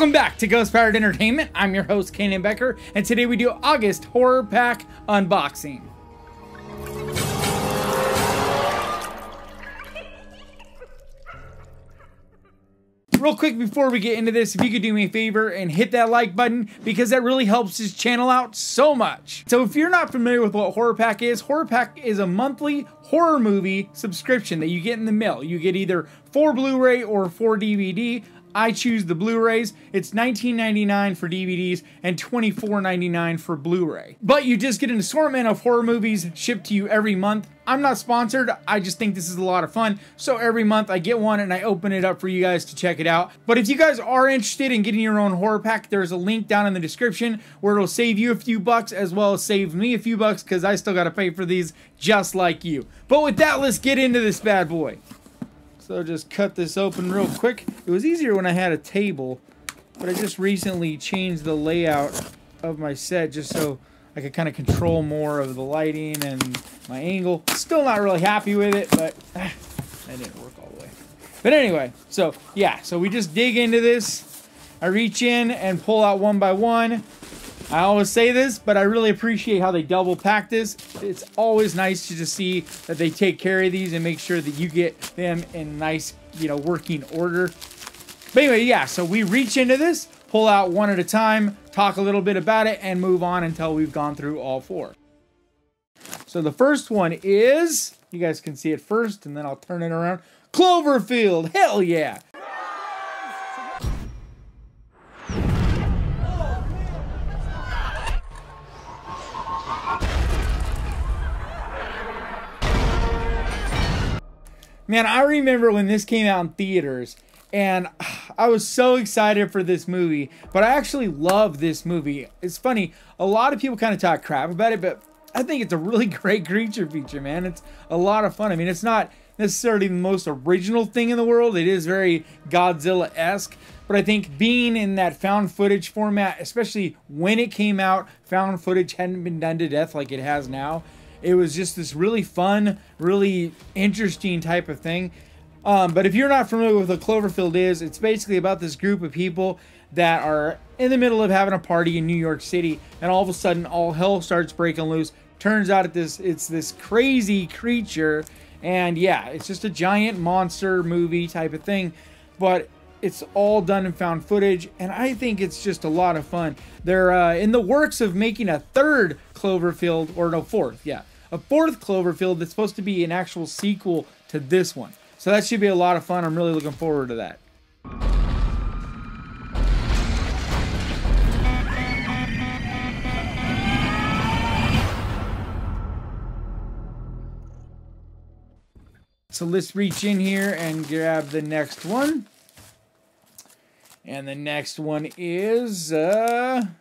Welcome back to Ghost Powered Entertainment. I'm your host, Kanan Becker, and today we do August Horror Pack Unboxing. Real quick before we get into this, if you could do me a favor and hit that like button, because that really helps this channel out so much. So if you're not familiar with what Horror Pack is a monthly horror movie subscription that you get in the mail. You get either 4 Blu-ray or 4 DVD. I choose the Blu-rays. It's $19.99 for DVDs and $24.99 for Blu-ray. But you just get an assortment of horror movies shipped to you every month. I'm not sponsored. I just think this is a lot of fun. So every month I get one and I open it up for you guys to check it out. But if you guys are interested in getting your own horror pack, there's a link down in the description where it'll save you a few bucks as well as save me a few bucks because I still got to pay for these just like you. But with that, let's get into this bad boy. So just cut this open real quick. It was easier when I had a table, but I just recently changed the layout of my set just so I could kind of control more of the lighting and my angle. Still not really happy with it, but that didn't work all the way. But anyway, so yeah, so we just dig into this. I reach in and pull out one by one. I always say this, but I really appreciate how they double pack this. It's always nice to just see that they take care of these and make sure that you get them in nice, working order. But anyway, yeah, so we reach into this, pull out one at a time, talk a little bit about it, and move on until we've gone through all 4. So the first one is, you guys can see it first, and then I'll turn it around. Cloverfield, hell yeah! Man, I remember when this came out in theaters, and I was so excited for this movie, but I actually love this movie. It's funny, a lot of people kind of talk crap about it, but I think it's a really great creature feature, man. It's a lot of fun. I mean, it's not necessarily the most original thing in the world. It is very Godzilla-esque, but I think being in that found footage format, especially when it came out, found footage hadn't been done to death like it has now. It was just this really fun, really interesting type of thing. But if you're not familiar with what Cloverfield is, it's basically about this group of people that are in the middle of having a party in New York City, and all of a sudden, all hell starts breaking loose. Turns out it's this crazy creature, and yeah, it's just a giant monster movie type of thing, but it's all done in found footage, and I think it's just a lot of fun. They're in the works of making a 3rd Cloverfield, or no, 4th, yeah. A 4th Cloverfield that's supposed to be an actual sequel to this one. So that should be a lot of fun. I'm really looking forward to that. So let's reach in here and grab the next one. And the next one is upside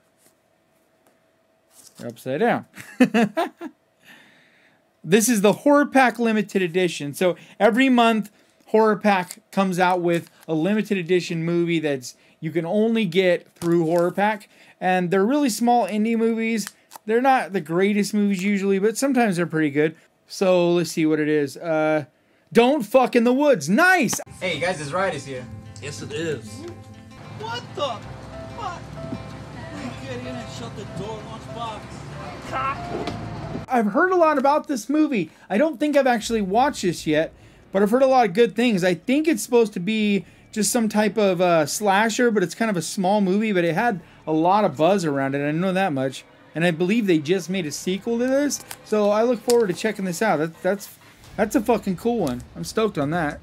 down. This is the Horror Pack Limited Edition. So every month, Horror Pack comes out with a limited edition movie that's you can only get through Horror Pack. And they're really small indie movies. They're not the greatest movies usually, but sometimes they're pretty good. So let's see what it is. Don't Fuck in the Woods. Nice! Hey, you guys, this ride is here. Yes, it is. What the fuck? You get in and shut the door, lunchbox. I've heard a lot about this movie. I don't think I've actually watched this yet, but I've heard a lot of good things. I think it's supposed to be just some type of slasher, but it's kind of a small movie, but it had a lot of buzz around it. I know that much. And I believe they just made a sequel to this, so I look forward to checking this out. That's a fucking cool one. I'm stoked on that.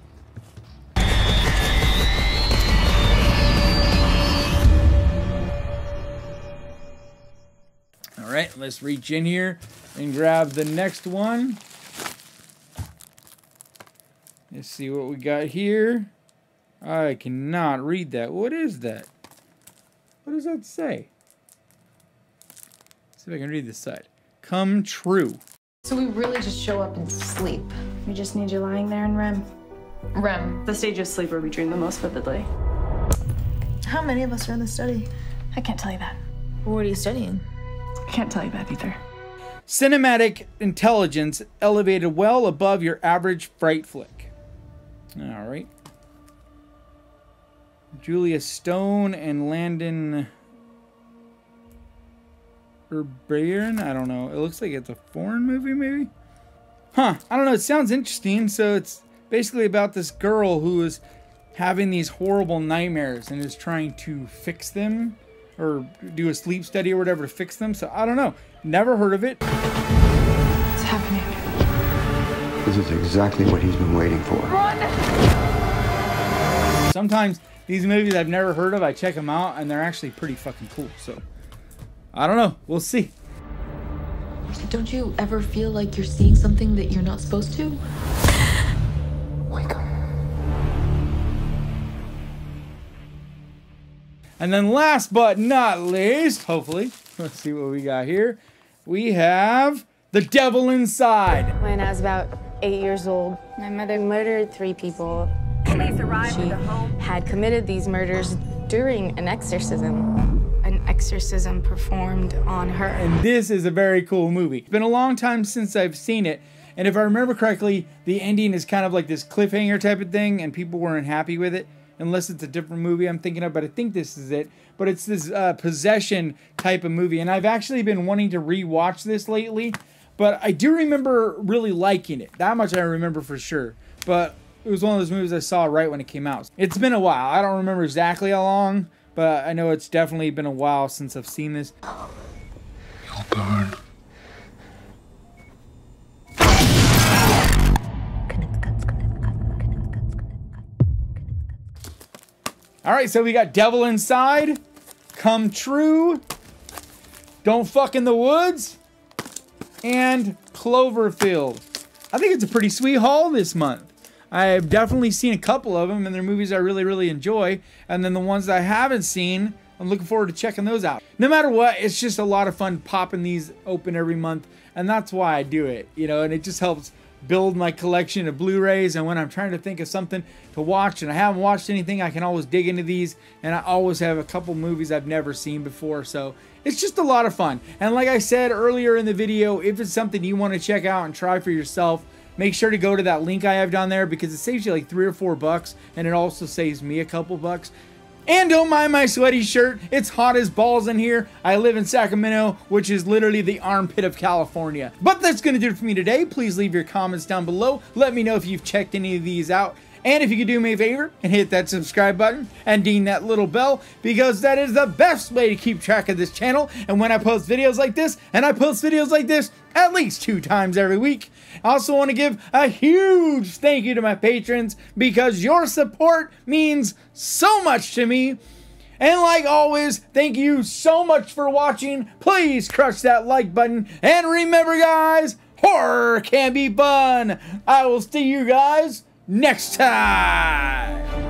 All right, let's reach in here and grab the next one. Let's see what we got here. I cannot read that. What is that? What does that say? Let's see if I can read this side. Come true. So we really just show up and sleep. We just need you lying there in REM. REM. The stage of sleep where we dream the most vividly. How many of us are in the study? I can't tell you that. What are you studying? I can't tell you that either. Cinematic intelligence elevated well above your average fright flick. All right. Julia Stone and Landon Urbaran. I don't know. It looks like it's a foreign movie, maybe? Huh. I don't know. It sounds interesting. So it's basically about this girl who is having these horrible nightmares and is trying to fix them or do a sleep study or whatever to fix them. So I don't know. Never heard of it. What's happening? This is exactly what he's been waiting for. Sometimes these movies I've never heard of, I check them out and they're actually pretty fucking cool. So I don't know. We'll see. Don't you ever feel like you're seeing something that you're not supposed to? Wake up. And then last but not least, hopefully, let's see what we got here. We have The Devil Inside. When I was about 8 years old, my mother murdered 3 people. Police arrived She at the home. had committed these murders during an exorcism. An exorcism performed on her. And this is a very cool movie. It's been a long time since I've seen it. And if I remember correctly, the ending is kind of like this cliffhanger type of thing, and people weren't happy with it. Unless it's a different movie I'm thinking of, but I think this is it. But it's this possession type of movie. And I've actually been wanting to rewatch this lately. But I do remember really liking it. That much I remember for sure. But it was one of those movies I saw right when it came out. It's been a while. I don't remember exactly how long, but I know it's definitely been a while since I've seen this. You'll burn. All right, so we got Devil Inside, Come True, Don't Fuck in the Woods, and Cloverfield. I think it's a pretty sweet haul this month. I've definitely seen a couple of them, and they're movies I really, really enjoy. And then the ones that I haven't seen, I'm looking forward to checking those out. No matter what, it's just a lot of fun popping these open every month, and that's why I do it, you know, and it just helps build my collection of Blu-rays. And when I'm trying to think of something to watch and I haven't watched anything, I can always dig into these, and I always have a couple movies I've never seen before. So it's just a lot of fun. And like I said earlier in the video, if it's something you want to check out and try for yourself, make sure to go to that link I have down there, because it saves you like $3 or $4, and it also saves me a couple bucks. And don't mind my sweaty shirt. It's hot as balls in here. I live in Sacramento, which is literally the armpit of California. But that's going to do it for me today. Please leave your comments down below. Let me know if you've checked any of these out. And if you could do me a favor and hit that subscribe button and ding that little bell, because that is the best way to keep track of this channel. And when I post videos like this, and I post videos like this at least 2 times every week, I also want to give a huge thank you to my patrons, because your support means so much to me. And like always, thank you so much for watching. Please crush that like button. And remember, guys, horror can be fun. I will see you guys next time.